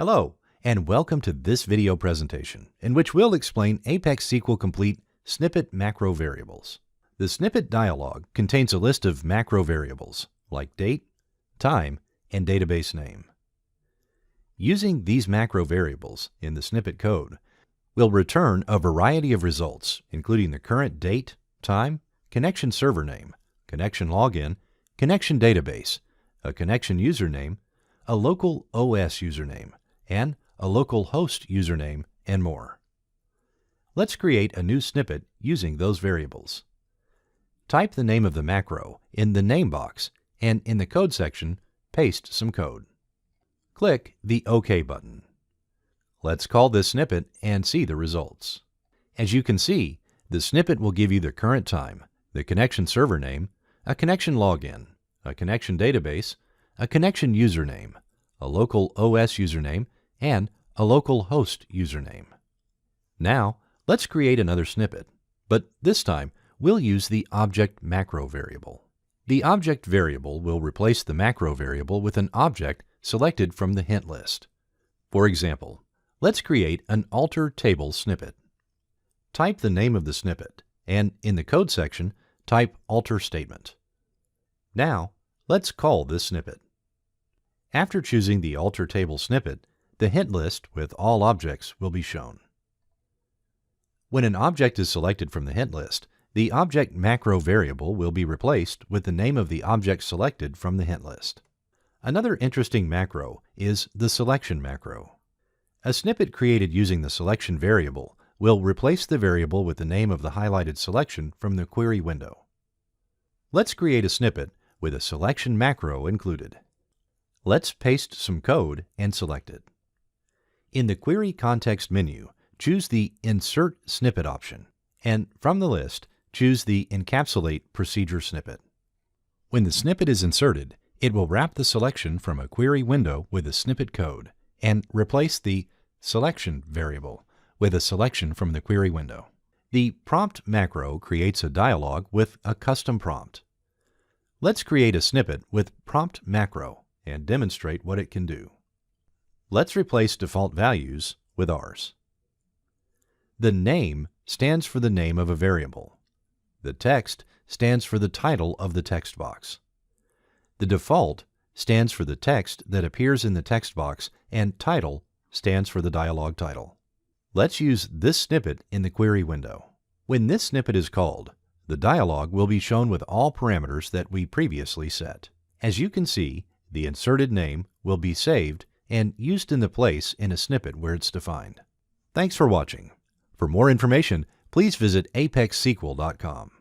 Hello, and welcome to this video presentation, in which we'll explain ApexSQL Complete snippet macro variables. The snippet dialog contains a list of macro variables, like date, time, and database name. Using these macro variables in the snippet code, we'll return a variety of results, including the current date, time, connection server name, connection login, connection database, a connection username, a local OS username, and a local host username, and more. Let's create a new snippet using those variables. Type the name of the macro in the name box, and in the code section, paste some code. Click the OK button. Let's call this snippet and see the results. As you can see, the snippet will give you the current time, the connection server name, a connection login, a connection database, a connection username, a local OS username, and a local host username. Now, let's create another snippet, but this time we'll use the object macro variable. The object variable will replace the macro variable with an object selected from the hint list. For example, let's create an alter table snippet. Type the name of the snippet, and in the code section, type alter statement. Now, let's call this snippet. After choosing the alter table snippet, the hint list with all objects will be shown. When an object is selected from the hint list, the object macro variable will be replaced with the name of the object selected from the hint list. Another interesting macro is the selection macro. A snippet created using the selection variable will replace the variable with the name of the highlighted selection from the query window. Let's create a snippet with a selection macro included. Let's paste some code and select it. In the Query Context menu, choose the Insert Snippet option, and from the list, choose the Encapsulate Procedure snippet. When the snippet is inserted, it will wrap the selection from a query window with the snippet code and replace the selection variable with a selection from the query window. The prompt macro creates a dialog with a custom prompt. Let's create a snippet with prompt macro and demonstrate what it can do. Let's replace default values with ours. The name stands for the name of a variable. The text stands for the title of the text box. The default stands for the text that appears in the text box, and title stands for the dialog title. Let's use this snippet in the query window. When this snippet is called, the dialog will be shown with all parameters that we previously set. As you can see, the inserted name will be saved and used in the place in a snippet where it's defined. Thanks for watching. For more information, please visit apexsql.com.